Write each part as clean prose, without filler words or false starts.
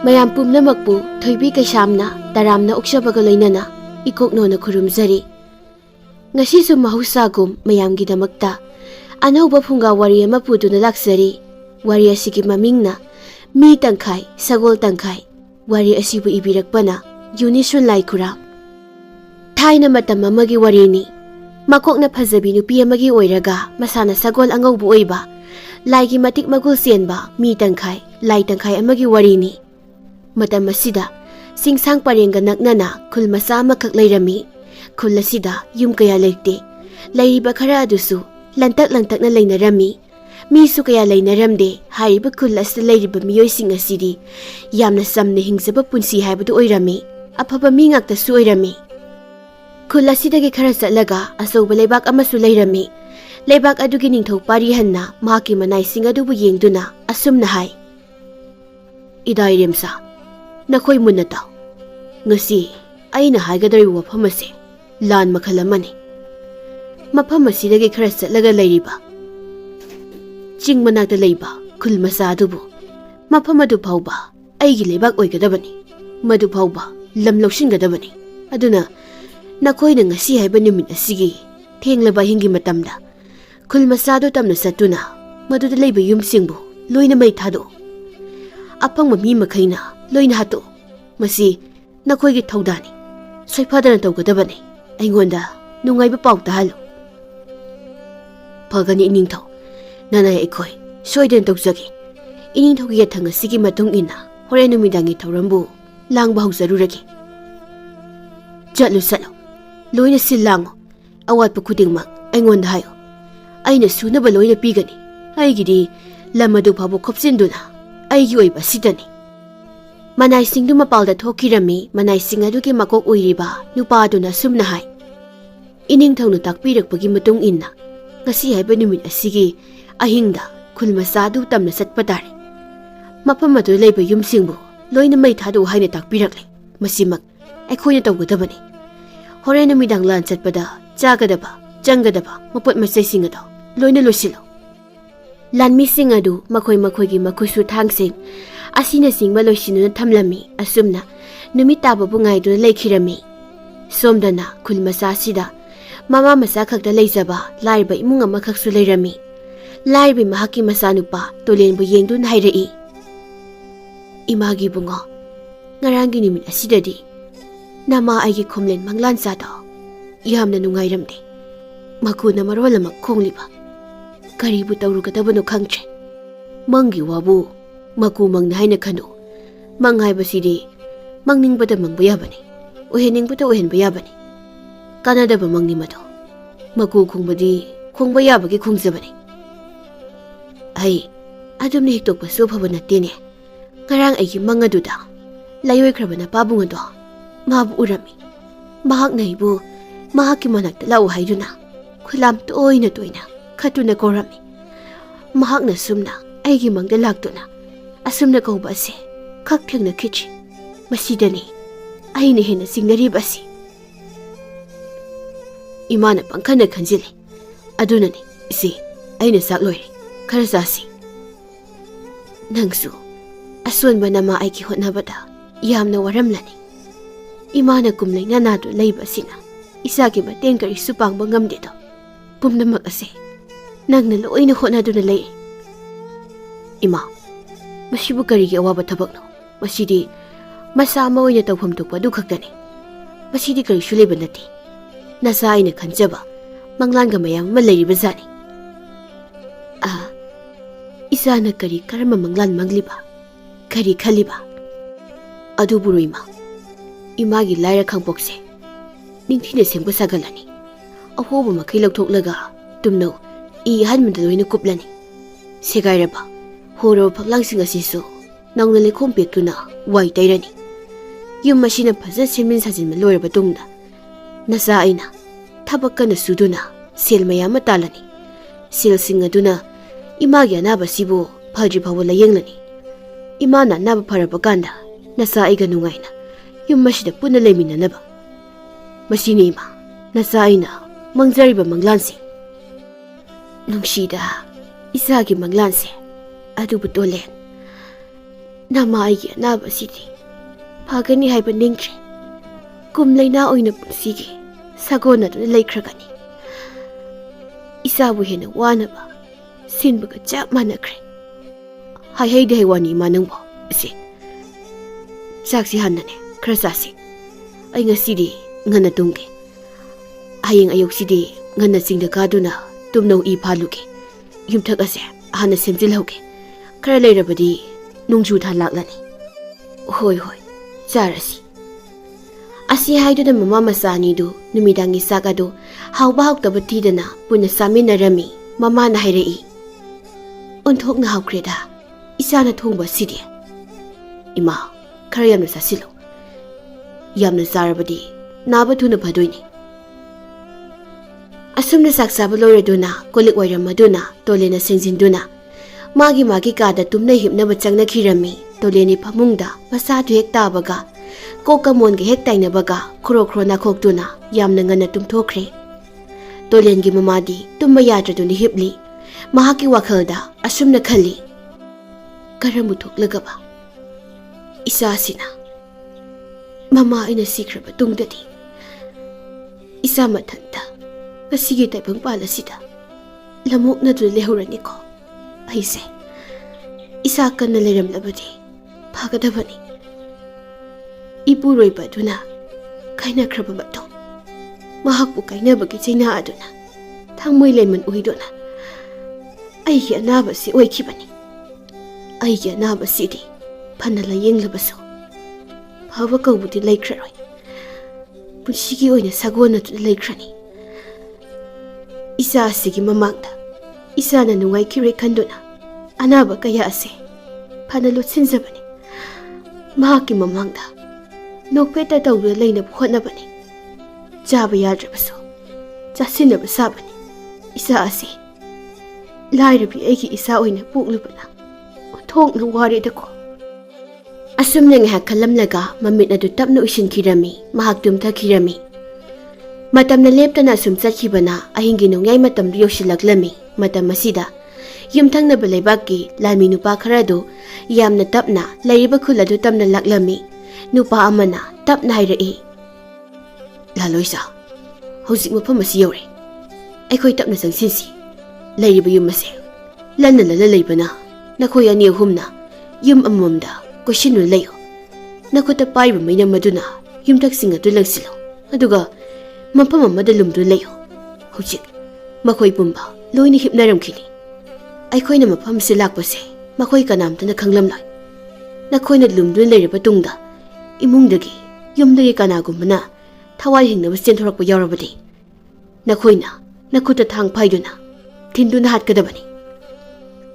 ꯃꯌꯥꯝ ꯄꯨꯝꯅꯃꯛꯄꯨ ꯊꯣꯏꯕꯤ ꯀꯩꯁꯥꯝꯅ ꯇꯔꯥꯝꯅ ꯑꯣꯛꯆꯕꯒ ꯂꯣꯏꯅꯅ ꯏꯀꯣꯛꯅꯣꯅ ꯈꯨꯔꯨꯝꯖꯔꯤ꯫ ꯉꯁꯤꯁꯨ ꯃꯍꯧꯁꯥꯒꯨꯝ ꯃꯌꯥꯝꯒꯤꯗꯃꯛꯇ ꯑꯅꯧꯕ ꯐꯨꯡꯒꯥ ꯋꯥꯔꯤ ꯑꯃ ꯄꯨꯗꯨꯅ ꯂꯥꯛꯆꯔꯤ꯫ ꯋꯥꯔꯤ ꯑꯁꯤꯒꯤ ꯃꯃꯤꯡꯅ ꯃꯤ ꯇꯪꯈꯥꯏ ꯁꯒꯣꯜ ꯇꯪꯈꯥꯏ꯫ ꯋꯥꯔꯤ ꯑꯁꯤꯕꯨ ꯏꯕꯤꯔꯛꯄꯅ ꯌꯨꯅꯤꯁꯨꯟ ꯂꯥꯏꯈꯨꯔꯥꯝ꯫ ꯊꯥꯏꯅ ꯃꯇꯝ ꯑꯃꯒꯤ ꯋꯥꯔꯤꯅꯤ꯫ ꯃꯀꯣꯛꯅ ꯐꯖꯕꯤ ꯅꯨꯄꯤ ꯑꯃꯒꯤ ꯑꯣꯏꯔꯒ ꯃꯁꯥꯅ ꯁꯒꯣꯜ ꯑꯉꯧꯕ ꯑꯣꯏꯕ, ꯂꯥꯏꯒꯤ ꯃꯇꯤꯛ ꯃꯒꯨꯜ ꯆꯦꯟꯕ ꯃꯤ ꯇꯪꯈꯥꯏ ꯂꯥꯏ ꯇꯪꯈꯥꯏ ꯑꯃꯒꯤ ꯋꯥꯔꯤꯅꯤ꯫ ꯃꯇꯝ ꯑꯁꯤꯗ ꯆꯤꯡꯁꯥꯡ ꯄꯔꯦꯡꯒ ꯅꯛꯅꯅ ꯈꯨꯜ ꯃꯆꯥ ꯑꯃꯈꯛ ꯂꯩꯔꯝꯃꯤ꯫ ꯈꯨꯜ ꯑꯁꯤꯗ ꯌꯨꯝ ꯀꯌꯥ ꯂꯩꯇꯦ꯫ ꯂꯩꯔꯤꯕ ꯈꯔ ꯑꯗꯨꯁꯨ ꯂꯟꯇꯛ ꯂꯟꯇꯛꯅ ꯂꯩꯅꯔꯝꯃꯤ꯫ ꯃꯤꯁꯨ ꯀꯌꯥ ꯂꯩꯅꯔꯝꯗꯦ꯫ ꯍꯥꯏꯔꯤꯕ ꯈꯨꯜ ꯑꯁꯤꯗ ꯂꯩꯔꯤꯕ ꯃꯤꯑꯣꯏꯁꯤꯡ ꯑꯁꯤꯗꯤ ꯌꯥꯝꯅ ꯆꯝꯅ ꯍꯤꯡꯖꯕ ꯄꯨꯟꯁꯤ ꯍꯥꯏꯕꯗꯨ ꯑꯣꯏꯔꯝꯃꯤ꯫ ꯑꯐꯕ ꯃꯤ ꯉꯥꯛꯇꯁꯨ ꯑꯣꯏꯔꯝꯃꯤ꯫ ꯈꯨꯜ ꯑꯁꯤꯗꯒꯤ ꯈꯔ ꯆꯠꯂꯒ ꯑꯆꯧꯕ ꯂꯩꯕꯥꯛ ꯑꯃꯁꯨ ꯂꯩꯔꯝꯃꯤ꯫ ꯂꯩꯕꯥꯛ ꯑꯗꯨꯒꯤ ꯅꯤꯡꯊꯧ ꯄꯥꯔꯤꯍꯟꯅ ꯃꯍꯥꯛꯀꯤ ꯃꯅꯥꯏꯁꯤꯡ ꯑꯗꯨꯕꯨ ꯌꯦꯡꯗꯨꯅ ꯑꯁꯨꯝꯅ ꯍꯥꯏ: "ꯏꯗꯥ ꯏꯔꯦꯝꯆꯥ, ꯅꯈꯣꯏ ꯃꯨꯟꯅ ꯇꯥꯎ꯫ ꯉꯁꯤ ꯑꯩꯅ ꯍꯥꯏꯒꯗꯧꯔꯤꯕ ꯋꯥꯐꯝ ꯑꯁꯤ ꯂꯥꯟ ꯃꯈꯜ ꯑꯃꯅꯤ꯫ ꯃꯐꯝ ꯑꯁꯤꯗꯒꯤ ꯈꯔ ꯆꯠꯂꯒ ꯂꯩꯔꯤꯕ ꯆꯤꯡ ꯃꯅꯥꯛꯇ ꯂꯩꯕ ꯈꯨꯜ ꯃꯆꯥ ꯑꯗꯨꯕꯨ ꯃꯐꯝ ꯑꯗꯨ ꯐꯥꯎꯕ ꯑꯩꯒꯤ ꯂꯩꯕꯥꯛ ꯑꯣꯏꯒꯗꯕꯅꯤ꯫ ꯃꯗꯨ ꯐꯥꯎꯕ ꯂꯝ ꯂꯧꯁꯤꯟꯒꯗꯕꯅꯤ꯫ ꯑꯗꯨꯅ ꯅꯈꯣꯏꯅ ꯉꯁꯤ ꯍꯥꯏꯕ ꯅꯨꯃꯤꯠ ꯑꯁꯤꯒꯤ ꯊꯦꯡꯂꯕ ꯑꯍꯤꯡꯒꯤ ꯃꯇꯝꯗ ꯈꯨꯜ ꯃꯆꯥꯗꯨ ꯇꯝꯅ ꯆꯠꯇꯨꯅ ꯃꯗꯨꯗ ꯂꯩꯕ ꯌꯨꯝꯁꯤꯡꯕꯨ ꯂꯣꯏꯅ ꯃꯩ ꯊꯥꯗꯣꯛꯎ꯫ ꯑꯐꯪꯕ ꯃꯤ ꯃꯈꯩꯅ ꯂꯣꯏꯅ ꯍꯥꯠꯇꯣꯛꯎ꯫ ꯃꯁꯤ ꯅꯈꯣꯏꯒꯤ ꯊꯧꯗꯥꯡꯅꯤ꯫ ꯁꯣꯏꯐꯗꯅ ꯇꯧꯒꯗꯕꯅꯤ꯫ ꯑꯩꯉꯣꯟꯗ ꯅꯨꯡꯉꯥꯏꯕ ꯄꯥꯎ ꯇꯥꯍꯜꯂꯨ." "ꯐꯒꯅꯤ ꯏꯅꯤꯡꯊꯧ, ꯅꯅꯥꯏ ꯑꯩꯈꯣꯏ ꯁꯣꯏꯗꯅ ꯇꯧꯖꯒꯦ꯫ ꯏꯅꯤꯡꯊꯧꯒꯤ ꯌꯥꯊꯪ ꯑꯁꯤꯒꯤ ꯃꯇꯨꯡ ꯏꯟꯅ ꯍꯣꯔꯦꯟ ꯅꯨꯃꯤꯗꯥꯡꯒꯤ ꯊꯧꯔꯝꯕꯨ ꯂꯥꯡꯕ ꯍꯧꯖꯔꯨꯔꯒꯦ꯫ ꯆꯠꯂꯨ ꯆꯠꯂꯨ, ꯂꯣꯏꯅ ꯁꯤꯜ ꯂꯥꯡꯉꯨ꯫ ꯑꯋꯥꯠꯄ ꯈꯨꯗꯤꯡꯃꯛ ꯑꯩꯉꯣꯟꯗ ꯍꯥꯏꯌꯨ꯫ ꯑꯩꯅ ꯁꯨꯅꯕ ꯂꯣꯏꯅ ꯄꯤꯒꯅꯤ꯫ ꯑꯩꯒꯤꯗꯤ ꯂꯝ ꯑꯗꯨ ꯐꯥꯎꯕ ꯈꯣꯞꯆꯤꯟꯗꯨꯅ ꯑꯩꯒꯤ ꯑꯣꯏꯕ ꯑꯁꯤꯗꯅꯤ." ꯃꯅꯥꯏꯁꯤꯡꯗꯨ ꯃꯄꯥꯜꯗ ꯊꯣꯛꯈꯤꯔꯝꯃꯤ꯫ ꯃꯅꯥꯏꯁꯤꯡ ꯑꯗꯨꯒꯤ ꯃꯀꯣꯛ ꯑꯣꯏꯔꯤꯕ ꯅꯨꯄꯥ ꯑꯗꯨꯅ ꯑꯁꯨꯝꯅ ꯍꯥꯏ: "ꯏꯅꯤꯡꯊꯧꯅ ꯇꯥꯛꯄꯤꯔꯛꯄꯒꯤ ꯃꯇꯨꯡ ꯏꯟꯅ ꯉꯁꯤ ꯍꯥꯏꯕ ꯅꯨꯃꯤꯠ ꯑꯁꯤꯒꯤ ꯑꯍꯤꯡꯗ ꯈꯨꯜ ꯃꯆꯥ ꯑꯗꯨ ꯇꯝꯅ ꯆꯠꯄ ꯇꯥꯔꯦ꯫ ꯃꯐꯝ ꯑꯗꯨꯗ ꯂꯩꯕ ꯌꯨꯝꯁꯤꯡꯕꯨ ꯂꯣꯏꯅ ꯃꯩ ꯊꯥꯗꯣꯛꯎ ꯍꯥꯏꯅ ꯇꯥꯛꯄꯤꯔꯛꯂꯦ꯫ ꯃꯁꯤꯃꯛ ꯑꯩꯈꯣꯏꯅ ꯇꯧꯒꯗꯕꯅꯤ꯫ ꯍꯣꯔꯦꯟ ꯅꯨꯃꯤꯗꯥꯡ ꯂꯥꯟ ꯆꯠꯄꯗ ꯆꯥꯒꯗꯕ ꯆꯪꯒꯗꯕ ꯃꯄꯣꯠ ꯃꯆꯩꯁꯤꯡ ꯑꯗꯨ ꯂꯣꯏꯅ ꯂꯣꯏꯁꯤꯜꯂꯨ." ꯂꯥꯟꯃꯤꯁꯤꯡ ꯑꯗꯨ ꯃꯈꯣꯏ ꯃꯈꯣꯏꯒꯤ ꯃꯈꯨꯠꯁꯨ ꯊꯥꯡꯁꯤꯡ ꯑꯁꯤꯅꯆꯤꯡꯕ ꯂꯣꯏꯁꯤꯟꯗꯨꯅ ꯊꯝꯂꯝꯃꯤ꯫ ꯑꯁꯨꯝꯅ ꯅꯨꯃꯤꯠ ꯇꯥꯕꯕꯨ ꯉꯥꯏꯗꯨꯅ ꯂꯩꯈꯤꯔꯝꯃꯤ꯫ ꯁꯣꯝꯗꯅ ꯈꯨꯜ ꯃꯆꯥ ꯑꯁꯤꯗ ꯃꯃꯥ ꯃꯆꯥ ꯈꯛꯇ ꯂꯩꯖꯕ ꯂꯥꯏꯔꯕ ꯏꯃꯨꯡ ꯑꯃꯈꯛꯁꯨ ꯂꯩꯔꯝꯃꯤ꯫ ꯂꯥꯏꯔꯕꯤ ꯃꯍꯥꯛꯀꯤ ꯃꯆꯥꯅꯨꯄꯥ ꯇꯣꯂꯦꯟꯕꯨ ꯌꯦꯡꯗꯨꯅ ꯍꯥꯏꯔꯛꯏ: "ꯏꯃꯥꯒꯤ ꯏꯕꯨꯡꯉꯣ, ꯉꯔꯥꯡꯒꯤ ꯅꯨꯃꯤꯠ ꯑꯁꯤꯗꯗꯤ ꯅꯃꯥ ꯑꯩꯒꯤ ꯈꯣꯝꯂꯦꯟ ꯃꯪꯂꯥꯟꯆꯥꯗꯣ ꯌꯥꯝꯅ ꯅꯨꯡꯉꯥꯏꯔꯝꯗꯦ꯫ ꯃꯈꯨꯅ ꯃꯔꯣꯜ ꯑꯃ ꯈꯣꯡꯂꯤꯕ, ꯀꯔꯤꯕꯨ ꯇꯧꯔꯨꯒꯗꯕꯅꯣ ꯈꯪꯗ꯭ꯔꯦ꯫ ꯃꯪꯒꯤ ꯋꯥꯕꯨ ꯃꯀꯨ ꯃꯪꯅ ꯍꯥꯏꯅ ꯈꯟꯅꯨ꯫ ꯃꯪ ꯍꯥꯏꯕꯁꯤꯗꯤ ꯃꯪꯅꯤꯡꯕꯗ ꯃꯪꯕ ꯌꯥꯕꯅꯤ, ꯑꯣꯏꯍꯟꯅꯤꯡꯕꯗ ꯑꯣꯏꯍꯟꯕ ꯌꯥꯕꯅꯤ꯫ ꯀꯥꯟꯅꯗꯕ ꯃꯪꯅꯤ ꯃꯗꯣ꯫ ꯃꯀꯨ ꯈꯣꯡꯕꯗꯤ ꯈꯣꯡꯕ ꯌꯥꯕꯒꯤ ꯈꯣꯡꯖꯕꯅꯤ꯫ ꯑꯩ ꯑꯗꯨꯝꯅ ꯍꯤꯛꯇꯣꯛꯄꯁꯨ ꯐꯕ ꯅꯠꯇꯦꯅꯦ꯫ ꯉꯔꯥꯡ ꯑꯩꯒꯤ ꯃꯪ ꯑꯗꯨꯗ ꯂꯥꯏꯑꯣꯏꯈ꯭ꯔꯕ ꯅꯄꯥꯕꯨꯡ ꯑꯗꯣ ꯃꯥꯕꯨ ꯎꯔꯝꯃꯤ꯫ ꯃꯍꯥꯛꯅ ꯑꯩꯕꯨ ꯃꯍꯥꯛꯀꯤ ꯃꯅꯥꯛꯇ ꯂꯥꯛꯎ ꯍꯥꯏꯗꯨꯅ ꯈꯨꯂꯥꯝ ꯇꯣꯏꯅ ꯇꯣꯏꯅ ꯈꯠꯇꯨꯅ ꯀꯧꯔꯝꯃꯤ꯫ ꯃꯍꯥꯛꯅ ꯁꯨꯝꯅ ꯑꯩꯒꯤ ꯃꯪꯗ ꯂꯥꯛꯇꯨꯅ ꯑꯁꯨꯝꯅ ꯀꯧꯕ ꯑꯁꯦ ꯈꯛ ꯊꯦꯡꯅꯈꯤꯗ꯭ꯔꯤ꯫ ꯃꯁꯤꯗꯅꯤ ꯑꯩꯅ ꯍꯦꯟꯅ ꯆꯤꯡꯅꯔꯤꯕ ꯑꯁꯤ." ꯏꯃꯥꯅ ꯄꯪꯈꯟꯅ ꯈꯟꯖꯤꯜꯂꯤ꯫ "ꯑꯗꯨꯅꯅꯤ ꯏꯆꯦ, ꯑꯩꯅ ꯆꯥꯛ ꯂꯣꯏꯔꯦ, ꯈꯔ ꯆꯥꯁꯤ." "ꯅꯪꯁꯨ ꯑꯁꯣꯟꯕ ꯅꯃꯥ ꯑꯩꯒꯤ ꯍꯣꯠꯅꯕꯗ ꯌꯥꯝꯅ ꯋꯥꯔꯝꯂꯅꯤ꯫ ꯏꯃꯥꯅ ꯀꯨꯝꯂꯩꯅ ꯅꯥꯗꯨꯅ ꯂꯩꯕ ꯑꯁꯤꯅ ꯏꯆꯥꯒꯤ ꯃꯇꯦꯡ ꯀꯔꯤꯁꯨ ꯄꯥꯡꯕ ꯉꯝꯗꯦꯗꯣ꯫ ꯄꯨꯝꯅꯃꯛ ꯑꯁꯦ ꯅꯪꯅ ꯂꯣꯏꯅ ꯍꯣꯠꯅꯗꯨꯅ ꯂꯩ." "ꯏꯃꯥ, ꯃꯁꯤꯕꯨ ꯀꯔꯤꯒꯤ ꯑꯋꯥꯕ ꯊꯕꯛꯅꯣ? ꯃꯁꯤꯗꯤ ꯃꯆꯥ ꯑꯃ ꯑꯣꯏꯅ ꯇꯧꯐꯝ ꯊꯣꯛꯄ ꯑꯗꯨ ꯈꯛꯇꯅꯤ꯫ ꯃꯁꯤꯗꯤ ꯀꯔꯤꯁꯨ ꯂꯩꯕ ꯅꯠꯇꯦ꯫ ꯅꯆꯥ ꯑꯩꯅ ꯈꯟꯖꯕ ꯃꯪꯂꯥꯟꯒ ꯃꯌꯥꯝ ꯑꯃ ꯂꯩꯔꯤꯕ ꯖꯥꯠꯅꯤ." "ꯏꯆꯥꯅ ꯀꯔꯝꯕ ꯃꯪꯂꯥꯟ ꯃꯪꯂꯤꯕ, ꯀꯔꯤ ꯈꯜꯂꯤꯕ?" "ꯑꯗꯨꯕꯨꯔꯣ ꯏꯃꯥ, ꯏꯃꯥꯒꯤ ꯂꯥꯏꯔ ꯈꯥꯡꯄꯣꯛꯁꯦ ꯅꯤꯡꯊꯤꯅ ꯁꯦꯝꯕ ꯁꯥꯒꯠꯂꯅꯤ꯫ ꯑꯍꯣꯕ ꯃꯈꯩ ꯂꯧꯊꯣꯛꯂꯒ ꯇꯨꯝꯅꯧ ꯏ ꯑꯍꯟꯕꯗ ꯂꯣꯏꯅ ꯀꯨꯞꯂꯅꯤ꯫ ꯁꯦꯒꯥꯏꯔꯕ ꯍꯣꯔꯕ ꯐꯛꯂꯥꯡꯁꯤꯡ ꯑꯁꯤꯁꯨ ꯅꯧꯅ ꯂꯩꯈꯣꯝ ꯄꯦꯛꯇꯨꯅ ꯋꯥꯏ ꯇꯩꯔꯅꯤ꯫ ꯌꯨꯝ ꯑꯁꯤꯅ ꯐꯖꯅ ꯁꯦꯝꯖꯤꯟ ꯁꯥꯖꯤꯟꯕ ꯂꯣꯏꯔꯕ ꯇꯨꯡꯗ ꯅꯆꯥ ꯑꯩꯅ ꯊꯕꯛ ꯀꯟꯅ ꯁꯨꯗꯨꯅ ꯁꯦꯜ ꯃꯌꯥꯝ ꯑꯃ ꯇꯥꯜꯂꯅꯤ꯫ ꯁꯦꯜꯁꯤꯡ ꯑꯗꯨꯅ ꯏꯃꯥꯒꯤ ꯑꯅꯥꯕꯁꯤꯕꯨ ꯐꯗ꯭ꯔꯤ ꯐꯥꯎꯕ ꯂꯥꯌꯦꯡꯂꯅꯤ꯫ ꯏꯃꯥꯅ ꯑꯅꯥꯕ ꯐꯔꯕ ꯀꯥꯟꯗ ꯅꯆꯥ ꯑꯩꯒ ꯅꯨꯡꯉꯥꯏꯅ ꯌꯨꯝ ꯑꯁꯤꯗ ꯄꯨꯟꯅ ꯂꯩꯃꯤꯟꯅꯅꯕ꯫ ꯃꯁꯤꯅꯤ ꯏꯃꯥ, ꯅꯆꯥ ꯑꯩꯅ ꯃꯪꯖꯔꯤꯕ ꯃꯪꯂꯥꯟꯁꯤ." "ꯅꯨꯡꯁꯤꯗ ꯏꯆꯥꯒꯤ ꯃꯪꯂꯥꯟꯁꯦ꯫ ꯑꯗꯨꯕꯨ ꯇꯣꯂꯦꯟ, Nama aigi anaba sidi phagani haiba ningtre kum laina oina punsigi sagona duna laikhragani isabu hena wanaba sinbaga chap manakre hai de wani manangbo isi saksi hannane khara sasi ai ngasidi ngana tungge hayeng ayok sidi ngana singda kaduna tumno I phaluge yumthak ase hana semjil hoge khara leirabadi nungju tha laklani hoi charasi asi haiduna mama masani du numidangi sagadu hauba hautaba tidana puna saminarami mama na hairei onthok na haukreda isana thongba sidi ima khara yamna sasilo yamna zarabadi naba thuna phadoini asumna saksaba loreduna kolik wairamaduna tolena sengjinduna magi kada tumna hipnaba changna khirami toleni phamungda masadu hek tabaga kokamon ge hek tainabaga khro na khoktuna yamna ngana tumthokre tolengi mamadi tumma yadraduni hipli mahaki wakhalda asumna khali karamu thoklagaba isasina mama ina sikraba tungdadi isa mathanta kasigi taibang palasida lamuk na dul lehurani ko aise isa kanna leram labadi phagadabani ipuroi baduna kaina khraba bato mahakpu kaina bagi chaina aduna thangmoi lemon uidona aigi anaba si oikhibani aigi anaba sidi phanala yenglabaso phaba kaubudi laikhraroi punsigi oina sagona tu laikhrani isa asigi mamangda isana nungai khire khanduna anaba kaya ase phana lotsinjabani mahaki mamangda nokpeta tawbe leina photnabani chaba yadrabaso chasinaba sabani isa ase lairabi aigi isa oina puklubana thongna waridako asumna ngha khalamlaga mamit adu tapna usinkhirami mahak tumthakhirami matamna leptana sum chakhibana ahingi nongyai matam yoshilakhlami matam asida yumthangna balaibaki lami nupa kharadu yamna tapna laiba khuladu tamna laklami nupa amana tapna hairai laloisa hojik mafam asi yore aikhoi tapna sangsinsi lairiba yum ase lanna lala leibana nakhoi ani humna yum amamda koshinu leyo nakhota paiba maina maduna yumthak singa tu langsilo aduga mafam amada lumdu leyo hojik makhoi pumba loina hipnaramkhini aikhoi na mafam se lakpase makhoi kanamtana khanglamlai nakhoina lumdu leiraba tungda imungdagi yumdagi kanagumna thawai hingna basen thorakpa yaurabadi nakhoina nakhuta thang phaiduna thinduna hatkadabani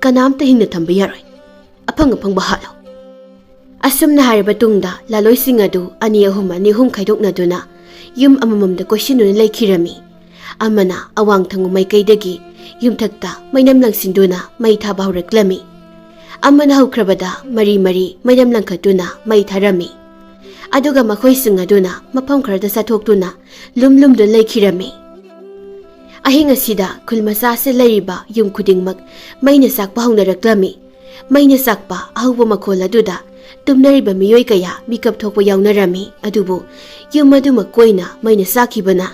kanamta hingna thamba yaroi afang bahalo asumna haraba tungda laloi singadu ani hum khaidoknaduna yum amamamda koshinu laikhirami amana awang thangu maikaidagi yumthakta mainam langsinduna mai thaba huraklami amana haukrabada mari mainam langkhatuna mai tharami aduga makhoi singaduna mafam kharada sathoktuna lumdu laikhirami ahinga sida khulmasa se lariba yum khudingmak maina sakpa haunaraklami maina sakpa ahuba makhola duda tumnariba miyoi kaya mikap thokpa yaunarami adubu yum maduma koina maina sakhibana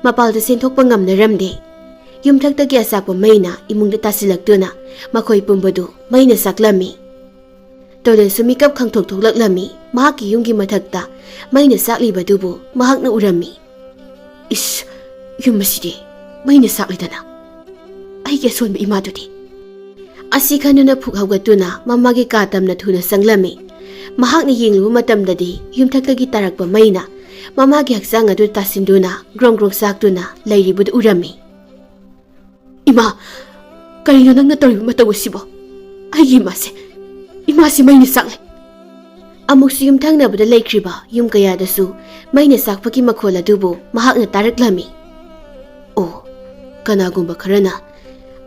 mapalda senthokpa ngamnaramde yumthakta gi asakpa maina imungda tasilaktuna makhoi pumbadu maina saklami tolen sumikap khangthok thoklaklami mahaki yumgi mathakta maina saklibadubu mahakna urami is yumasidi maina saklidana aige sonba imadudi asi khanuna phukhawgatuna mamagi katamna thuna sanglami mahakna yenglu matamdadi yumthaktagi tarakpa maina mamagi haksang adu tasinduna grong saktuna lairibud urami ima karino nangna toribu matawasibo aigi imasi maina sakle amuksu yumthangnabada laikriba yum kayadasu maina sakpaki makhola dubu mahakna taraklami o kanagumba kharana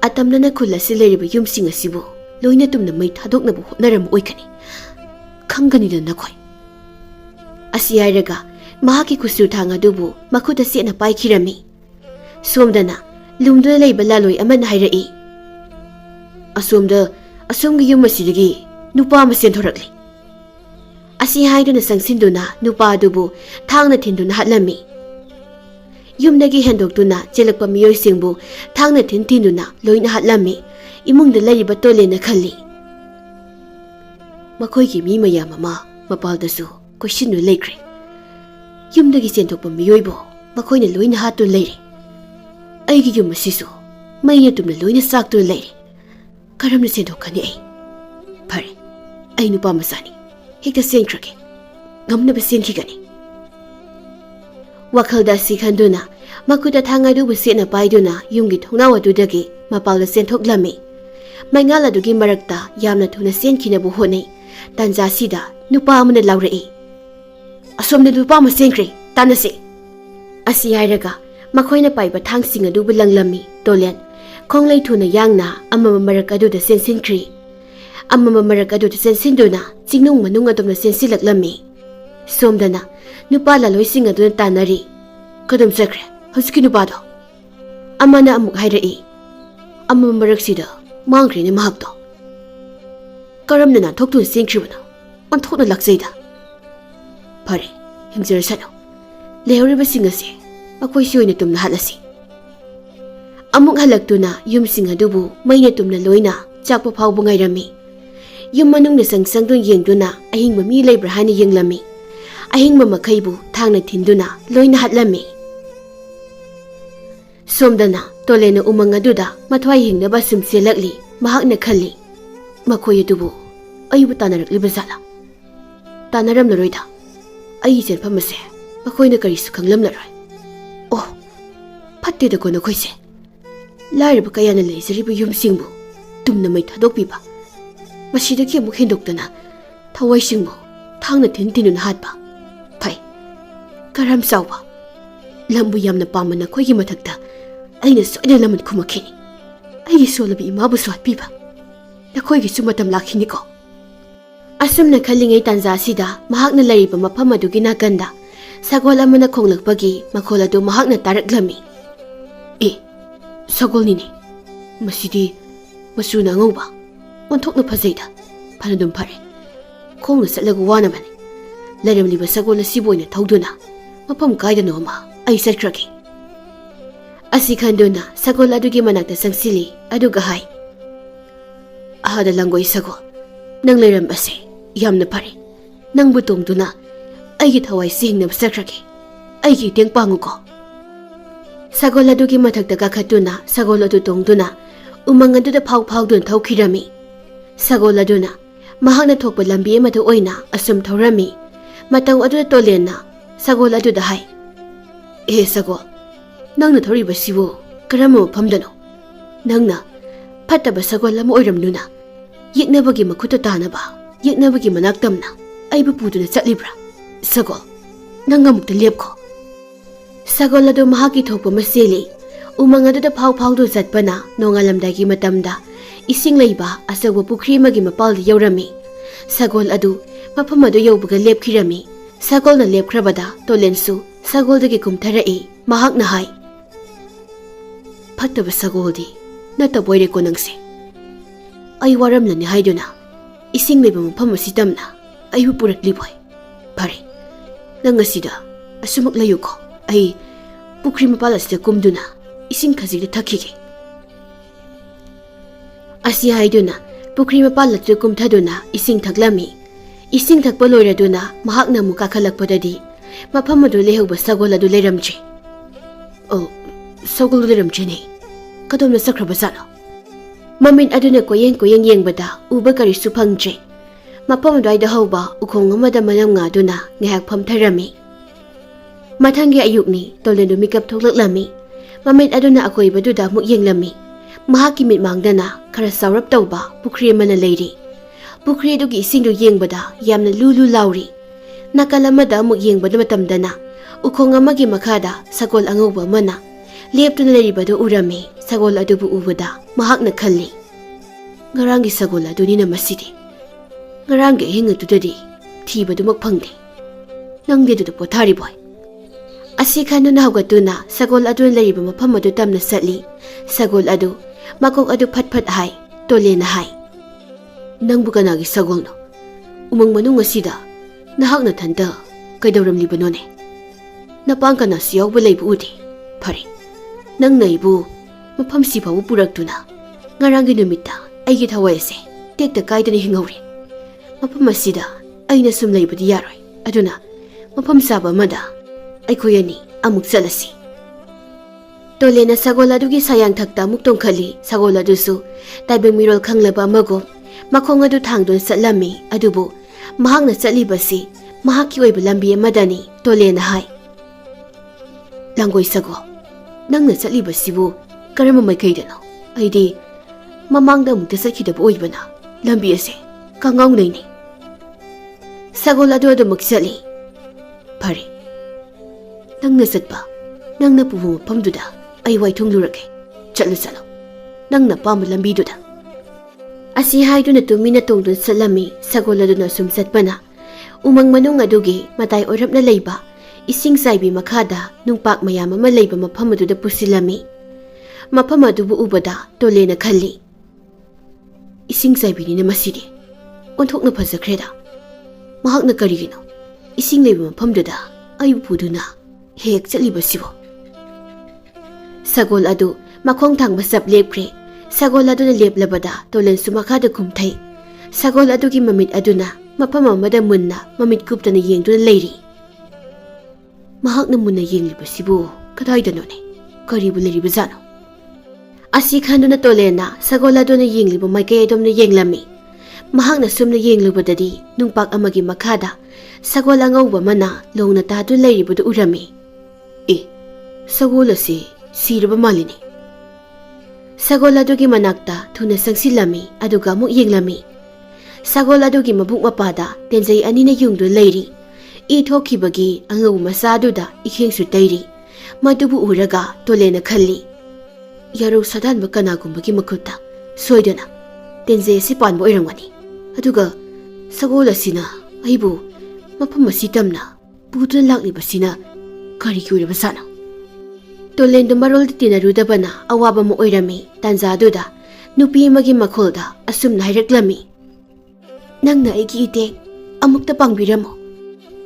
atamnana khulasi leiriba yumsing asibu loina tumna mai thadoknabu hotnaram oikani khangani da nakhoi asiyairaga mahaki kusu thanga dubu makhuta sena paikhirami somdana lumduna leiba laloi amana hairai asomgi yum asidagi nupa ma sen thorakli Asi haiduna sangsindu na nupa adubu thangna thinduna hatlami. Yumdagi hendoktuna chelakpa miyoi singbu thangna thinduna loina hatlami. Imungda lariba tolena khalli. Makoigi mi mayam ama mapaldasu question no lekre. Yumdagi sentokpa miyoibo makoina loina hatu leire. Aigi yum asisu mayna tumna loina saktu leire. Karamna sentokkani ai. Phare ai nupa masani. Hekta senkrake. Ngamnaba senkhigani. Wakhalda sikhanduna makuta thangadu busena paiduna yumgi thongnaw adudagi mapalda senthoklami. Maingala dugi marakta yamna thuna senkhinabu honai. Tanja sida nupa amuna laurei. Asomna nupa ma senkre tanase. Asi hairaga makoina paiba thangsing adubu langlami tolen khonglai thuna yangna amama marak aduda sensinkri. Amama marak aduda sensinduna jingnung manung adumna sensilaklami. Somdana nupa laloising aduna tanari. Kadam sakre hauski nupado. Amana amuk hairei. Amama marak sida mangkre ni mahakto. Karamna na thoktu senkribuna anthokna laksaida. Phare himjara sano. Lehoriba singase akoi soina tumna halasi. Amuk halaktuna yum singa dubu maina tumna loina chakpa phawbu ngairami. Yum manungna sangsangdun yengduna ahingba mi leibra hani yenglami. Ahingba makhaibu thangna thinduna loina hatlami. Somdana tolena umang aduda mathwai hingnaba simselakli mahakna khalli. Makoy adubu ayibu tanarakliba zala. Tanaramlaroida. Ayi senpamase makoyna karisu khanglamlaroy. Oh, fatteda ko nakoyse. Lairiba kayana leizariba yumsingbu tumna mai thadokpiba. Masidagi amuk hendoktana thawaisingbu thangna thintinuna hatba. Phai. Karam sauba. Lambu yamna pamana koigi mathakta aina soina laman khumakhini. Aigi solabi imabu swatpiba. Nakoigi sumatam lakhini ko. Asumna khalingai tanja sida mahakna lariba mafam adugi nakanda sagol amana khonglakpagi makhol adu mahakna taraklami. Sagol nini. Masidi masuna ngauba. Onthokna phajaida. Phanadum phare. Khongna satlaga wanamani. Lairamliba sagol asiboina thauduna mafam kaidano ama ai satkraki. Asi khanduna sagol adugi manakta sangsili aduga hai. Ahada langoi sagol. Nang lairam ase yamna phare. Nang butongduna aigi thawai singnab sakraki. Aigi tengpanguko. Sagol adugi mathakta kakhatuna sagol adu tongduna umang aduda phawdun thaukhirami. Sagol aduna mahakna thokpa lambi amada oina asum thorami. Matau aduda tolenna sagol aduda hai. Sagol nangna thoriba sibu karama mafamdano. Nangna phattaba sagol ama oiramnuna. Yeknabagi makhuta tanaba yeknabagi manaktamna aibu puduna chatlibra. Sagol nang amukta lepko. Sagol adu mahaki thokpa maseli umang aduda phawdu zatpana nongalamdagi matamda ising leiba asagwa pukhri magi mapalda yaurami. Sagol adu mafam adu yaubaga lepkhirami. Sagol na lepkhrabada tolensu sagol dagi kumtharai mahakna hai. Phattaba sagoldi nataboire ko nangse. Ai waramlani haiduna ising leiba mafam asitamna aibu purakliboy. Phare nang asida asumak layuko. Ai pukhri mapal asida kumduna ising khajigda thakige. Asi haiduna pukhri mapal latru kumthaduna ising thaklami. Ising thakpa loiraduna mahakna muka khalakpadadi mafam adu lehauba sagol adu leiramje. Sagol leiramje ne. Kadomna sakraba zalo. Mamin aduna koyeng yengbada uba karisu phangje. Mafam adu aida hauba ukhong amada manam nga duna ngahak phamtharami. Mathangi ayukni tolendu mikap thoklaklami. Mamit aduna akoibaduda muk yenglami. Mahaki mitmangdana khara saurap tauba pukhri amana leiri. Pukhri adugi isingdu yengbada yamna lulu lauri. Nakalamada muk yengbada matamdana ukhong amagi makhada sagol angauba mana leptuna leribadu urami. Sagol adubu ubada mahakna khalli. Ngarangi sagol adunina masidi. Ngarangi hingatudadi thibadumak phangde. Nangdeduda pothari boy. Asi khanduna hawgatuna sagol adun leriba mafam adu tamna satli. Sagol adu makok adu phat hai tolena hai. Nangbu kanagi sagolno umang manung asida Nahakna thanta kaidaramlibanone. Napang kanasi yawba laybu ude. Pare. Nang naibu mafam sifawu puraktuna. Ngarangi numita aigi thawai ase tekta kaidani hingawri. Mafam asida aina sum laybudi yaroi. Aduna mafam saba amada aikhoyani amuk chalasi. Tolena sagol adugi sayang thakta amuk tongkhali sagol adusu taibeng mirol khanglaba amago makhong adu thangdon satlami adubu mahakna chatlibasi mahakki oiba lambi amadani Tolena hai. Langoi sago nangna chatlibasibu karama maikaidano aidi mamangda amukta sakhidaba oibana lambi ase kangaungnai. Sagol adu adumuk chatli. Pare. Nangna chatpa nangna pubu mafamduda ai waithunglurake chatlu chalo nangna pamba lambiduda. Asi haiduna tumina tongdun satlami sagol aduna sum chatpana umang manung adugi matai oirapna leiba ising saibi makhada nungpak mayam ama leiba mafam aduda pusilami. Mafam adubu ubada Tolena khalli. Ising saibini na masidi onthokna phajakreda. Mahakna karigino ising leiba mafamduda aibu puduna hek chatlibasibo. Sagol adu makhong thangba sap lepkre. Sagol aduna leplabada Tolen sumakhada kumthai. Sagol adugi mamit aduna mafam amada munna mamit kuptana yengduna leiri. Mahakna munna yenglibasibo kadaidanone karibu leribajano. Asi khanduna Tolena sagol aduna yengliba maikai adomna yenglami. Mahakna sumna yenglubadadi nungpak amagi makhada sagol angauba mana longna tadu leiribadu urami. Sagol asi siraba malini. Sagol adugi manakta thuna sangsilami aduga amuk yenglami. Sagol adugi mabuk mapada tenjai anina yungdu leiri. Thokhibagi angau masaduda ikhengsu tairi. Madubu uraga Tolena khalli. Yaro sadanba kanagumbagi makuta soidana tenjai asi panba oirangani. Aduga sagol asina aibu mafam asi tamna puduna laklibasina karigi oirabasana. Tolendo marolda tinarudabana awaba mo oirami tanjaduda nupi amagi makholda asumna haireklami. Nangna aigi itek amukta pangbiramo.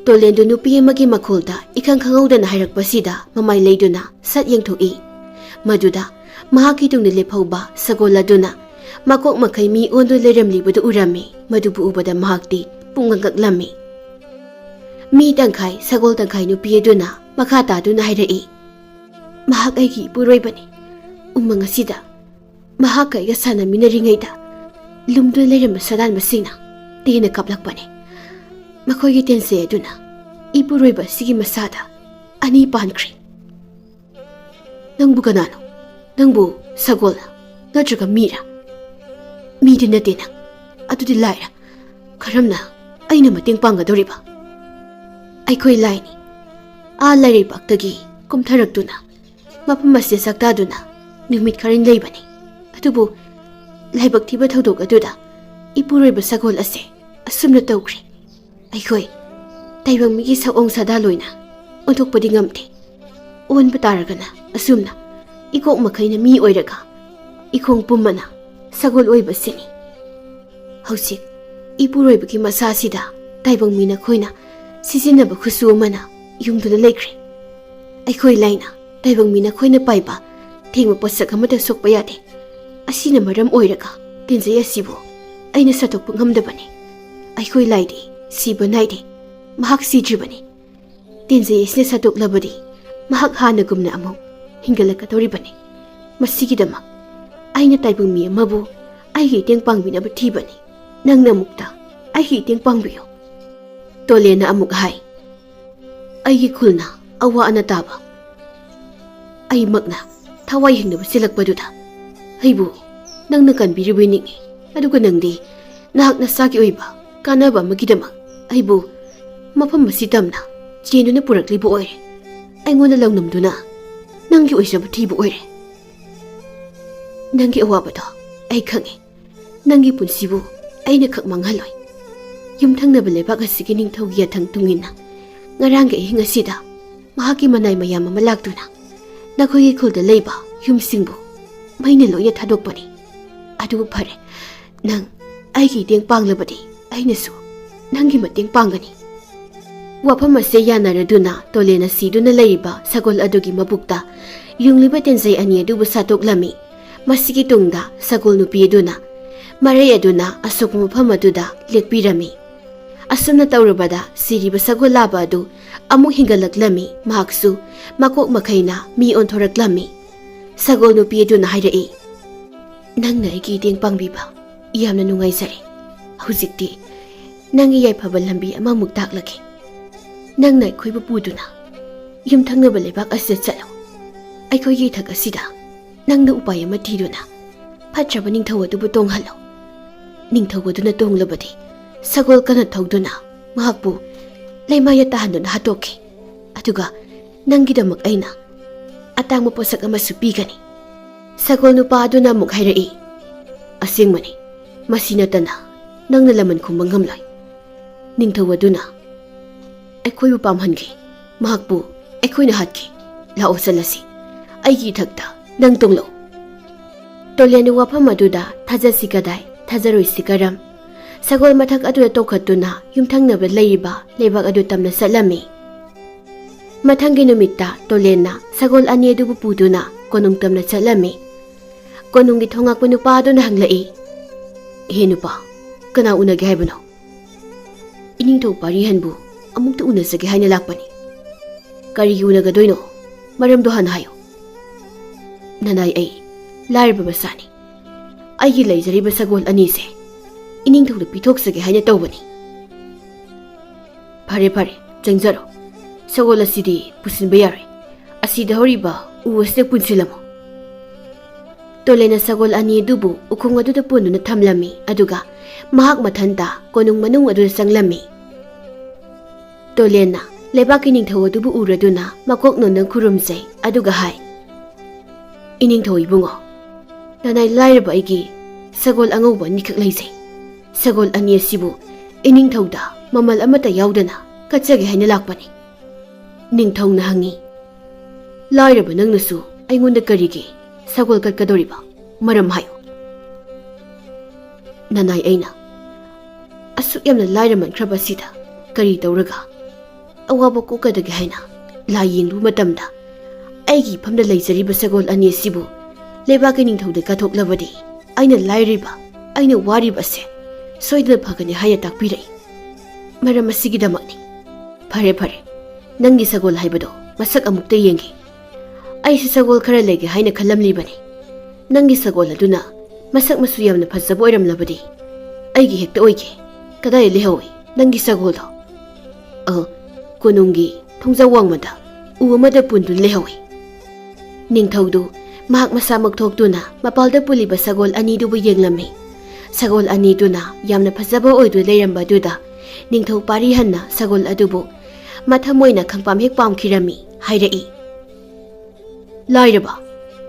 Tolendo nupi amagi makholda ikhang khangaudana hairakpasida mamai leiduna sat yengthoki. Maduda mahaki tungna lephauba sagol aduna makok makai mi ondo leramlibadu urami madubu ubada mahakti pungangaklami. Mi tangkai sagol tangkai nupi aduna makhata aduna hairai. Mahak aigi puroibani. Umang asida mahak aiga sanaminaringaida lumduna leiramba sadan masina tena kaplakpani. Makoigi tense aduna ipuroiba sigi masada ani pankri. Nangbu kanano? Nangbu sagol natraga mira? Midi nate nang adudi laira karamna aina mateng pangadoriba. Aikoi laini lairibaktagi kumtharakduna mafam asi saktaduna numit kharin leibani. Adubu laibak thiba thodok aduda ipuroiba sagol ase asumna tawkre. Aikoi taibang migi saong sada loina onthokpadi ngamte. Onba taragana asumna ikok makhaina mi oiraga ikhong pummana sagol oiba sini. Hausik ipuroibagi masasida taibang mina khoina sisinaba khusu amana yungduna leikre. Aikoi laina taibang mina khoina paiba thengma pasak amada sokpa yade. Asina maram oiraga tenjai asibu aina satokpa ngamdabani. Aikoi laidi siba naide mahak sidribani. Tenjai asina satoklabadi mahak hanagumna amuk hingalakadoribani. Masigidama aina taibang mi amabu aigi teng pangbinaba thibani. Nangna mukta aigi teng pangbiyo. Tolena amuk hai. Aigi khulna awa ana taba. Ai magna thawai hingnaba silakpaduda aibu nangna kanbiribu ningi. Aduga nangdi nahakna sagi oiba kanaba magidamak aibu mafam asi tamna chenduna puraklibu oire. Aingona langnamduna nanggi oisaba thibu oire. Nanggi awabado ai khangi. Nanggi punsibu aina khak manghaloi. Yumthangnaba lebak asigi ningthaugi yathang tungina ngarangge ahing asida mahaki manai mayam ama lakduna nakhoigi khulda leiba yumsingbu maina loina thadokpani. Adu phare nang aigi teng panglabadi ainasu nanggi mateng pangani. ꯋꯥꯐꯝ ꯑꯁꯤ ꯌꯥꯅꯔꯗꯨꯅ ꯇꯣꯂꯦꯟꯅ ꯁꯤꯗꯨꯅ ꯂꯩꯔꯤꯕ ꯁꯒꯣꯜ ꯑꯗꯨꯒꯤ ꯃꯕꯨꯛꯇ ꯌꯨꯡꯂꯤꯕ ꯇꯦꯟꯖꯩ ꯑꯅꯤ ꯑꯗꯨꯕꯨ ꯁꯥꯠꯇꯣꯛꯂꯝꯃꯤ꯫ ꯃꯁꯤꯒꯤ ꯇꯨꯡꯗ ꯁꯒꯣꯜ ꯅꯨꯄꯤ ꯑꯗꯨꯅ ꯃꯔꯩ ꯑꯗꯨꯅ ꯑꯁꯣꯛꯄ ꯃꯐꯝ ꯑꯗꯨꯗ ꯂꯦꯛꯄꯤꯔꯝꯃꯤ꯫ ꯑꯁꯨꯝꯅ ꯇꯧꯔꯕꯗ ꯁꯤꯔꯤꯕ ꯁꯒꯣꯜ ꯂꯥꯕ ꯑꯗꯨ ꯑꯃꯨꯛ ꯍꯤꯡꯒꯠꯂꯛꯂꯝꯃꯤ꯫ ꯃꯍꯥꯛꯁꯨ ꯃꯀꯣꯛ ꯃꯈꯩꯅ ꯃꯤ ꯑꯣꯟꯊꯣꯔꯛꯂꯝꯃꯤ꯫ ꯁꯒꯣꯜ ꯅꯨꯄꯤ ꯑꯗꯨꯅ ꯍꯥꯏꯔꯛꯏ, ꯅꯪꯅ ꯑꯩꯒꯤ ꯃꯇꯦꯡ ꯄꯥꯡꯕꯤꯕ ꯌꯥꯝꯅ ꯅꯨꯡꯉꯥꯏꯖꯔꯦ꯫ ꯍꯧꯖꯤꯛꯇꯤ ꯅꯪꯒꯤ ꯌꯥꯏꯐꯕ ꯂꯝꯕꯤ ꯑꯃꯃꯨꯛ ꯇꯥꯛꯂꯒꯦ꯫ ꯅꯪꯅ ꯑꯩꯈꯣꯏꯕꯨ ꯄꯨꯗꯨꯅ ꯌꯨꯝꯊꯪꯅꯕ ꯂꯩꯕꯥꯛ ꯑꯁꯤꯗ ꯆꯠꯂꯨ꯫ ꯑꯩꯈꯣꯏꯒꯤ ꯏꯊꯛ ꯑꯁꯤꯗ ꯅꯪꯅ ꯎꯄꯥꯏ ꯑꯃ ꯊꯤꯗꯨꯅ ꯐꯠꯇ꯭ꯔꯕ ꯅꯤꯡꯊꯧ ꯑꯗꯨꯕꯨ ꯇꯣꯡꯍꯜꯂꯨ꯫ ꯅꯤꯡꯊꯧ ꯑꯗꯨꯅ ꯇꯣꯡꯂꯕꯗꯤ ꯁꯒꯣꯜ ꯀꯟꯅ ꯊꯧꯗꯨꯅ ꯃꯍꯥꯛꯄꯨ ꯂꯩꯃꯥꯏꯗ ꯇꯥꯍꯟꯗꯨꯅ ꯍꯥꯠꯇꯣꯛꯈꯤ꯫ ꯑꯗꯨꯒ ꯅꯪꯒꯤꯗꯃꯛ ꯑꯩꯅ ꯑꯇꯥꯡꯕ ꯄꯣꯠꯁꯛ ꯑꯃꯁꯨ ꯄꯤꯒꯅꯤ꯫ ꯁꯒꯣꯜ ꯅꯨꯄꯥ ꯑꯗꯨꯅ ꯑꯃꯨꯛ ꯍꯥꯏꯔꯛꯏ, ꯑꯁꯦꯡꯕꯅꯤ, ꯃꯁꯤ ꯅꯠꯇꯅ ꯅꯪꯅ ꯂꯃꯟ ꯈꯨꯝꯕ ꯉꯝꯂꯣꯏ꯫ ꯅꯤꯡꯊꯧ ꯑꯗꯨꯅ ꯑꯩꯈꯣꯏꯕꯨ ꯄꯥꯝꯍꯟꯈꯤ, ꯃꯍꯥꯛꯄꯨ ꯑꯩꯈꯣꯏꯅ ꯍꯥꯠꯈꯤ꯫ ꯂꯥꯛꯑꯣ ꯆꯠꯂꯁꯤ, ꯑꯩꯒꯤ ꯏꯊꯛꯇ ꯅꯪ ꯇꯣꯡꯂꯛꯎ꯫ ꯇꯣꯂꯦꯟꯅ ꯋꯥꯐꯝ ꯑꯗꯨꯗ ꯊꯥꯖꯁꯤ ꯀꯗꯥꯏ ꯊꯥꯖꯔꯣꯏꯁꯤ ꯀꯔꯝ ꯁꯒꯣꯜ ꯃꯊꯛ ꯑꯗꯨꯗ ꯇꯣꯡꯈꯠꯇꯨꯅ ꯌꯨꯝꯊꯪꯅꯕ ꯂꯩꯔꯤꯕ ꯂꯩꯕꯥꯛ ꯑꯗꯨ ꯇꯝꯅ ꯆꯠꯂꯝꯃꯤ꯫ ꯃꯊꯪꯒꯤ ꯅꯨꯃꯤꯠꯇ ꯇꯣꯂꯦꯟꯅ ꯁꯒꯣꯜ ꯑꯅꯤ ꯑꯗꯨꯕꯨ ꯄꯨꯗꯨꯅ ꯀꯣꯅꯨꯡ ꯇꯝꯅ ꯆꯠꯂꯝꯃꯤ꯫ ꯀꯣꯅꯨꯡꯒꯤ ꯊꯣꯉꯛꯄ ꯅꯨꯄꯥ ꯑꯗꯨꯅ ꯍꯪꯂꯛꯏ, ꯍꯦ ꯅꯨꯄꯥ, ꯀꯅꯥ ꯎꯅꯒꯦ ꯍꯥꯏꯕꯅꯣ? ꯏꯅꯤꯡꯊꯧ ꯄꯥꯔꯤꯍꯟꯕꯨ ꯑꯃꯨꯛꯇ ꯎꯅꯖꯒꯦ ꯍꯥꯏꯅ ꯂꯥꯛꯄꯅꯤ꯫ ꯀꯔꯤꯒꯤ ꯎꯅꯒꯗꯣꯏꯅꯣ? ꯃꯔꯝꯗꯣ ꯍꯥꯟꯅ ꯍꯥꯏꯌꯨ꯫ ꯅꯅꯥꯏ, ꯑꯩ ꯂꯥꯏꯔꯕ ꯃꯆꯥꯅꯤ꯫ ꯑꯩꯒꯤ ꯂꯩꯖꯔꯤꯕ ꯁꯒꯣꯜ ꯑꯅꯤꯁꯦ ꯏꯅꯤꯡꯊꯧꯗ ꯄꯤꯊꯣꯛꯆꯒꯦ ꯍꯥꯏꯅ ꯇꯧꯕꯅꯤ꯫ ꯐꯔꯦ ꯐꯔꯦ, ꯆꯪꯖꯔꯣ꯫ ꯁꯒꯣꯜ ꯑꯁꯤꯗꯤ ꯄꯨꯁꯤꯟꯕ ꯌꯥꯔꯣꯏ꯫ ꯑꯁꯤꯗ ꯍꯧꯔꯤꯕ ꯎ ꯑꯁꯤꯗ ꯄꯨꯟꯁꯤꯜꯂꯝꯃꯨ꯫ ꯇꯣꯂꯦꯟꯅ ꯁꯒꯣꯜ ꯑꯅꯤ ꯑꯗꯨꯕꯨ ꯎꯈꯣꯡ ꯑꯗꯨꯗ ꯄꯨꯟꯗꯨꯅ ꯊꯝꯂꯝꯃꯤ꯫ ꯑꯗꯨꯒ ꯃꯍꯥꯛ ꯃꯊꯟꯇ ꯀꯣꯅꯨꯡ ꯃꯅꯨꯡ ꯑꯗꯨꯗ ꯆꯪꯂꯝꯃꯤ꯫ ꯇꯣꯂꯦꯟꯅ ꯂꯩꯕꯥꯛꯀꯤ ꯅꯤꯡꯊꯧ ꯑꯗꯨꯕꯨ ꯎꯔꯗꯨꯅ ꯃꯀꯣꯛ ꯅꯣꯟꯗꯨꯅ ꯈꯨꯔꯨꯝꯖꯩ꯫ ꯑꯗꯨꯒ ꯍꯥꯏ, ꯏꯅꯤꯡꯊꯧ ꯏꯕꯨꯡꯉꯣ, ꯅꯅꯥꯏ ꯂꯥꯏꯔꯕ ꯑꯩꯒꯤ ꯁꯒꯣꯜ ꯑꯉꯧꯕ ꯑꯅꯤꯈꯛ ꯂꯩꯖꯩ꯫ ꯁꯒꯣꯜ ꯑꯅꯤ ꯑꯁꯤꯕꯨ ꯏꯅꯤꯡꯊꯧꯗ ꯃꯃꯜ ꯑꯃꯠꯇ ꯌꯥꯎꯗꯅ ꯀꯠꯆꯒꯦ ꯍꯥꯏꯅ ꯂꯥꯛꯄꯅꯤ꯫ ꯅꯤꯡꯊꯧꯅ ꯍꯪꯉꯤ, ꯂꯥꯏꯔꯕ ꯅꯪꯅꯁꯨ ꯑꯩꯉꯣꯟꯗ ꯀꯔꯤꯒꯤ ꯁꯒꯣꯜ ꯀꯠꯀꯗꯧꯔꯤꯕ? ꯃꯔꯝ ꯍꯥꯏꯌꯨ꯫ ꯅꯅꯥꯏ, ꯑꯩꯅ ꯑꯁꯨꯛ ꯌꯥꯝꯅ ꯂꯥꯏꯔꯃꯟꯈ꯭ꯔꯕ ꯑꯁꯤꯗ ꯀꯔꯤ ꯇꯧꯔꯒ ꯑꯋꯥꯕ ꯀꯣꯛꯀꯗꯒꯦ ꯍꯥꯏꯅ ꯂꯥꯏ ꯌꯦꯡꯂꯨꯕ ꯃꯇꯝꯗ ꯑꯩꯒꯤ ꯏꯐꯝꯗ ꯂꯩꯖꯔꯤꯕ ꯁꯒꯣꯜ ꯑꯅꯤ ꯑꯁꯤꯕꯨ ꯂꯩꯕꯥꯛꯀꯤ ꯅꯤꯡꯊꯧꯗ ꯀꯠꯊꯣꯛꯂꯕꯗꯤ ꯑꯩꯅ ꯂꯥꯏꯔꯤꯕ, ꯑꯩꯅ ꯋꯥꯔꯤꯕ ꯑꯁꯦ ꯁꯣꯏꯗꯅ ꯐꯒꯅꯤ ꯍꯥꯏꯅ ꯇꯥꯛꯄꯤꯔꯛꯏ꯫ ꯃꯔꯝ ꯑꯁꯤꯒꯤꯗꯃꯛꯅꯤ꯫ ꯐꯔꯦ ꯐꯔꯦ, ꯅꯪꯒꯤ ꯁꯒꯣꯜ ꯍꯥꯏꯕꯗꯣ ꯃꯁꯛ ꯑꯃꯨꯛꯇ ꯌꯦꯡꯒꯦ꯫ ꯑꯩꯁꯨ ꯁꯒꯣꯜ ꯈꯔ ꯂꯩꯒꯦ ꯍꯥꯏꯅ ꯈꯜꯂꯝꯂꯤꯕꯅꯤ꯫ ꯅꯪꯒꯤ ꯁꯒꯣꯜ ꯑꯗꯨꯅ ꯃꯁꯛ ꯃꯆꯨ ꯌꯥꯝꯅ ꯐꯖꯕ ꯑꯣꯏꯔꯝꯂꯕꯗꯤ ꯑꯩꯒꯤ ꯍꯦꯛꯇ ꯑꯣꯏꯒꯦ꯫ ꯀꯗꯥꯏ ꯂꯩꯍꯧꯏ ꯅꯪꯒꯤ ꯁꯒꯣꯜꯗꯣ? ꯀꯣꯅꯨꯡꯒꯤ ꯊꯣꯡꯖꯥꯎ ꯋꯥꯡꯃꯗ ꯎ ꯑꯃꯗ ꯄꯨꯟꯗꯨꯅ ꯂꯩꯍꯧꯏ꯫ ꯅꯤꯡꯊꯧꯗꯨ ꯃꯍꯥꯛ ꯃꯁꯥꯃꯛ ꯊꯣꯛꯇꯨꯅ ꯃꯄꯥꯜꯗ ꯄꯨꯜꯂꯤꯕ ꯁꯒꯣꯜ ꯑꯅꯤꯗꯨꯕꯨ ꯌꯦꯡꯂꯝꯃꯤ꯫ ꯁꯒꯣꯜ ꯑꯅꯤꯗꯨꯅ ꯌꯥꯝꯅ ꯐꯖꯕ ꯑꯣꯏꯗꯨꯅ ꯂꯩꯔꯝꯕ ꯑꯗꯨꯗ ꯅꯤꯡꯊꯧ ꯄꯥꯔꯤꯍꯟꯅ ꯁꯒꯣꯜ ꯑꯗꯨꯕꯨ ꯃꯊꯃꯣꯏꯅ ꯈꯪꯄꯥꯝ ꯍꯦꯛ ꯄꯥꯝꯈꯤꯔꯝꯃꯤ꯫ ꯍꯥꯏꯔꯛꯏ, ꯂꯥꯏꯔꯕ,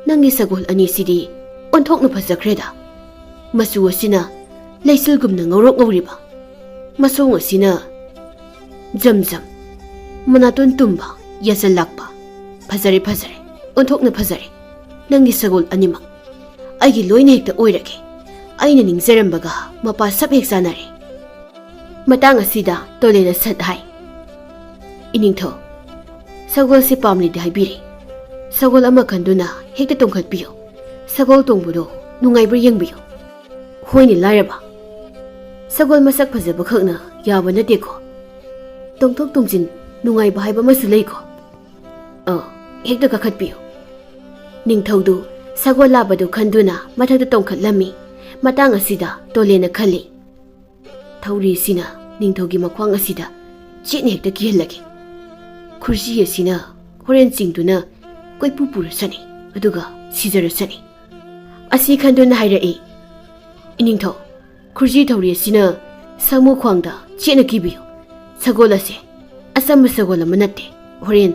ꯅꯪꯒꯤ ꯁꯒꯣꯜ ꯑꯅꯤꯁꯤꯗꯤ ꯑꯣꯟꯊꯣꯛꯅ ꯐꯖꯈ꯭ꯔꯦꯗ꯫ ꯃꯆꯨ ꯑꯁꯤꯅ ꯂꯩꯆꯤꯜꯒꯨꯝꯅ ꯉꯧꯔꯣꯛ ꯉꯧꯔꯤꯕ, ꯃꯁꯣꯡ ꯑꯁꯤꯅ ꯖꯝ-ꯖꯝ, ꯃꯅꯥꯇꯣꯟ ꯇꯨꯝꯕ, ꯌꯥꯖꯜ ꯂꯥꯛꯄ꯫ ꯐꯖꯔꯦ ꯐꯖꯔꯦ, ꯑꯣꯟꯊꯣꯛꯅ ꯐꯖꯔꯦ꯫ ꯅꯪꯒꯤ ꯁꯒꯣꯜ ꯑꯅꯤꯃꯛ ꯑꯩꯒꯤ ꯂꯣꯏꯅ ꯍꯦꯛꯇ ꯑꯣꯏꯔꯒꯦ꯫ ꯑꯩꯅ ꯅꯤꯡꯖꯔꯝꯕꯒ ꯃꯄꯥ ꯁꯞ ꯍꯦꯛ ꯆꯥꯅꯔꯦ꯫ ꯃꯇꯥꯡ ꯑꯁꯤꯗ ꯇꯣꯂꯦꯟꯅ ꯁꯠ ꯍꯥꯏ, ꯏꯅꯤꯡꯊꯧ, ꯁꯒꯣꯜꯁꯤ ꯄꯥꯝꯂꯤꯗꯤ ꯍꯥꯏꯕꯤꯔꯦ꯫ ꯁꯒꯣꯜ ꯑꯃ ꯈꯟꯗꯨꯅ ꯍꯦꯛꯇ ꯇꯣꯡꯈꯠꯄꯤꯌꯨ꯫ ꯁꯒꯣꯜ ꯇꯣꯡꯕꯗꯣ ꯅꯨꯡꯉꯥꯏꯕ꯭ꯔꯥ ꯌꯦꯡꯕꯤꯌꯨ꯫ ꯍꯣꯏꯅꯦ ꯂꯥꯏꯔꯕ, ꯁꯒꯣꯜ ꯃꯁꯛ ꯐꯖꯕ ꯈꯛꯅ ꯌꯥꯕ ꯅꯠꯇꯦꯀꯣ꯫ ꯇꯣꯡꯊꯣꯛ ꯇꯣꯡꯁꯤꯟ ꯅꯨꯡꯉꯥꯏꯕ ꯍꯥꯏꯕ ꯑꯃꯁꯨ ꯂꯩꯀꯣ꯫ ꯍꯦꯛꯇ ꯀꯥꯈꯠꯄꯤꯌꯨ꯫ ꯅꯤꯡꯊꯧꯗꯨ ꯁꯒꯣꯜ ꯂꯥꯕꯗꯨ ꯈꯟꯗꯨꯅ ꯃꯊꯛꯇ ꯇꯣꯡꯈꯠꯂꯝꯃꯤ꯫ ꯃꯇꯥꯡ ꯑꯁꯤꯗ ꯇꯣꯂꯦꯟꯅ ꯈꯜꯂꯤ, ꯊꯧꯔꯤꯁꯤꯅ ꯅꯤꯡꯊꯧꯒꯤ ꯃꯈ꯭ꯋꯥꯡ ꯑꯁꯤꯗ ꯆꯦꯠꯅ ꯍꯦꯛꯇ ꯀꯤꯍꯜꯂꯒꯦ꯫ ꯈꯨꯔꯖꯤ ꯑꯁꯤꯅ ꯍꯣꯔꯦꯟ ꯆꯤꯡꯗꯨꯅ ꯀꯣꯏꯄꯨ ꯄꯨꯔꯁꯅꯤ, ꯑꯗꯨꯒ ꯁꯤꯖꯔꯁꯅꯤ꯫ ꯑꯁꯤ ꯈꯟꯗꯨꯅ ꯍꯥꯏꯔꯛꯏ, ꯏꯅꯤꯡꯊꯧ, ꯈꯨꯔꯖꯤ ꯊꯧꯔꯤ ꯑꯁꯤꯅ ꯁꯥꯃꯨ ꯈ꯭ꯋꯥꯡꯗ ꯆꯦꯠꯅ ꯀꯤꯕꯤꯌꯨ꯫ ꯁꯒꯣꯜ ꯑꯁꯦ ꯑꯆꯝꯕ ꯁꯒꯣꯜ ꯑꯃ ꯅꯠꯇꯦ꯫ ꯍꯣꯔꯦꯟ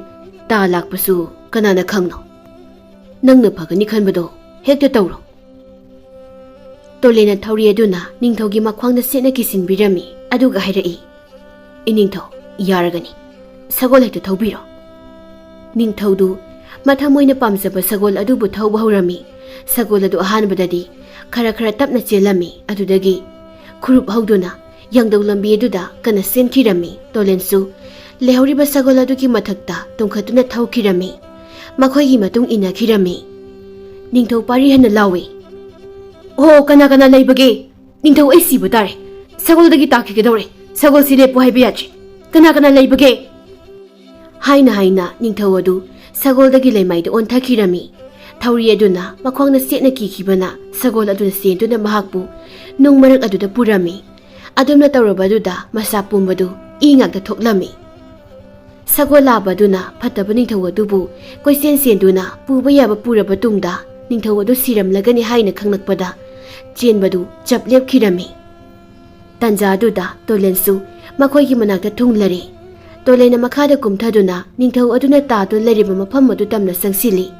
ꯇꯥ ꯂꯥꯛꯄꯁꯨ ꯀꯅꯥꯅ ꯈꯪꯅꯣ? ꯅꯪꯅ ꯐꯒꯅꯤ ꯈꯟꯕꯗꯣ ꯍꯦꯛꯇ ꯇꯧꯔꯣ꯫ ꯇꯣꯂꯦꯟꯅ ꯊꯧꯔꯤ ꯑꯗꯨꯅ ꯅꯤꯡꯊꯧꯒꯤ ꯃꯈ꯭ꯋꯥꯡꯗ ꯆꯦꯠꯅ ꯀꯤꯁꯤꯟꯕꯤꯔꯝꯃꯤ꯫ ꯑꯗꯨꯒ ꯍꯥꯏꯔꯛꯏ, ꯏꯅꯤꯡꯊꯧ, ꯌꯥꯔꯒꯅꯤ, ꯁꯒꯣꯜ ꯍꯦꯛꯇ ꯊꯧꯕꯤꯔꯣ꯫ ꯅꯤꯡꯊꯧꯗꯨ ꯃꯊꯃꯣꯏꯅ ꯄꯥꯝꯖꯕ ꯁꯒꯣꯜ ꯑꯗꯨꯕꯨ ꯊꯧꯕ ꯍꯧꯔꯝꯃꯤ꯫ ꯁꯒꯣꯜ ꯑꯗꯨ ꯑꯍꯥꯟꯕꯗꯗꯤ ꯈꯔ ꯈꯔ ꯇꯞꯅ ꯆꯦꯜꯂꯝꯃꯤ꯫ ꯑꯗꯨꯗꯒꯤ ꯈꯨꯔꯨꯞ ꯍꯧꯗꯨꯅ ꯌꯥꯡꯗꯧ ꯂꯝꯕꯤ ꯑꯗꯨꯗ ꯀꯟꯅ ꯆꯦꯟꯈꯤꯔꯝꯃꯤ꯫ ꯇꯣꯂꯦꯟꯁꯨ Lehoriba sagol adugi mathakta tongkhatuna thaukhirami. Makhoigi matung inakhirami. Ningthau pari hana lawi. Oh, kana leibage. Ningthau ai sibu tare. Sagol dagi takhigedore. Sagol si lepu haiba yatri. Kana leibage. Haina ningthau adu sagol dagi leimaidu onthakirami. Thauri aduna makhwangna setna kikhibana sagol aduna sentuna mahakpu nungmarak aduda purami. Adumna tawrabaduda masa pumbadu ingakta thoklami. Sagol labaduna phattaba ningthau adubu koisen senduna puba yaba puraba tungda ningthau adu siramlagani haina khanglakpada chenbadu chaplep khirami. Tanja aduda tolensu makhoigi manakta thunglare. Tolena makhada kumthaduna ningthau aduna taatu leriba mafam adu tamna sangsili.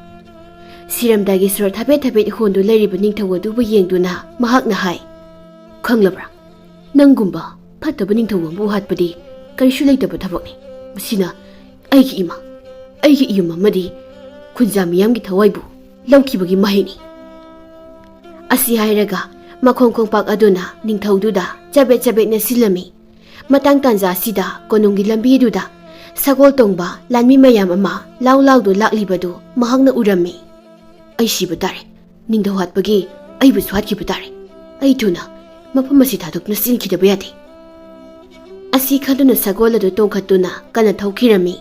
Siramdagi sor thabet hondu leriba ningthau adubu yengduna mahakna hai. Khanglabra nangumba phattaba ningthau ambu hatpadi karisu leitaba thabakni. Masina aigi ima madi khunja miyamgi thawaibu lawkhibagi mahini. Asi hairaga makhongkhong pak aduna ningthaududa chabet na silami. Matang tanja sida konunggi lambi duda sagol tongba lanmi mayam ama law-lawdu laklibadu mahakna urami. Ai siba tare ningthau hatpagi aibu swatkiba tare. Ai thuna mafam asi thadukna sinkhidaba yade. Asi khaluna sagol adu tongkhatuna kana thaukhirami.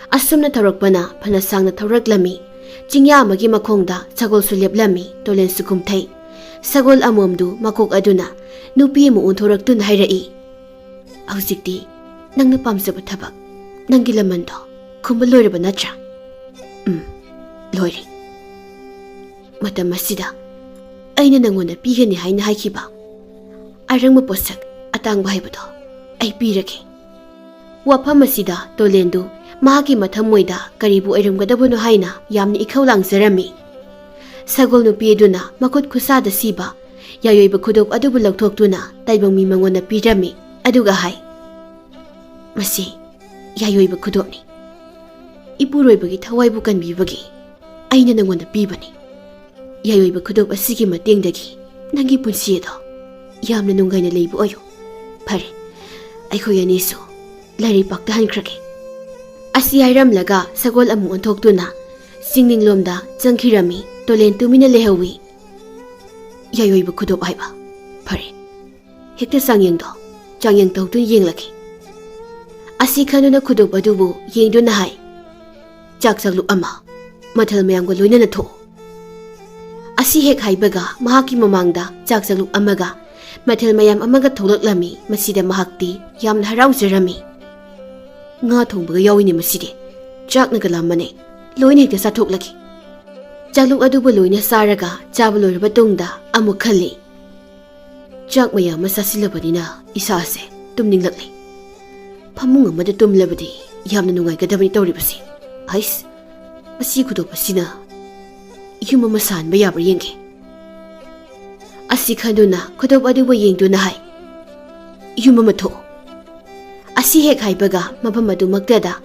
Asumna tharakpana phana sangna thawraklami. Chingya amagi makhongda sagol su leplami tolen su kumthai. Sagol amomdu makok aduna nupi mu unthoraktun hairai. Hausikti nangna pamsaba thabak nangi lamando khumba loiraba natra. Loire. Matam asida aina nangona pigani haina haikhiba. Arangma posak atangba haibado ai pirake. Wafam asida tolendu mahaki mathamoida karibu airamgadabuno haina yamni ikhau langzarami. Sagol nupi aduna makut khusada siba yayoiba khudok adubu lauthoktuna taibang mi mangona pirami. Aduga hai. Masi yayoiba khudokni. Ipuroibagi thawaibu kanbibagi aina nangona pibani. Yayoiba khudok asigi matengdagi nangi punsi ado yamna nungaina leibu ayo. Phare aikhoi anisu lari pakta hankrake. Asi hairamlaga sagol amu onthoktuna singninglomda changkhirami tolen tumina lehawi. Yayoiba khudok aiba. Phare hekta sangyengdo changyang tawtun yenglaki. Asi khanuna khudok adubu yengduna hai. Chaksagluk ama mathal mayamga loinana tho. Asi hek haibaga mahaki mamangda chaksagluk amaga mathal mayam amaga tholaklami masida mahakti yamna harauzarami. Nga thongbaga yawini maside chaknaga lamane loina hekta sathoklaki. Chakluk adubu loina saraga chaba loiraba tungda amuk khali. Chak mayam masasilabadina isaase tumninglakli. Phamung amada tumlabadi yamna nungaigadabani tawribasi. Hais masi khudopasina yum ama sanba yabra yengge. Asi khanduna khudop adubu yengduna hai. Yum ama tho. Asi hek haibaga mafam adu maktada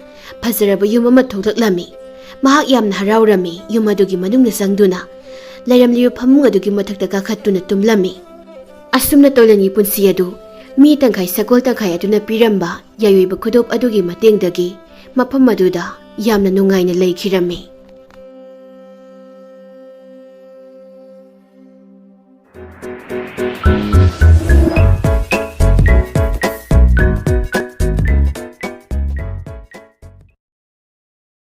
phazaraba yum ama thoklaklami. Mahak yamna haraurami yum adugi manungna sangduna lairamliba phamung adugi mathakta kakhattuna tumlami. Asumna tolani punsi adu mi tangkhai sagol tangkhai aduna piramba yayoiba khudop adugi matengdagi mafam aduda yamna nungaina leikhirami.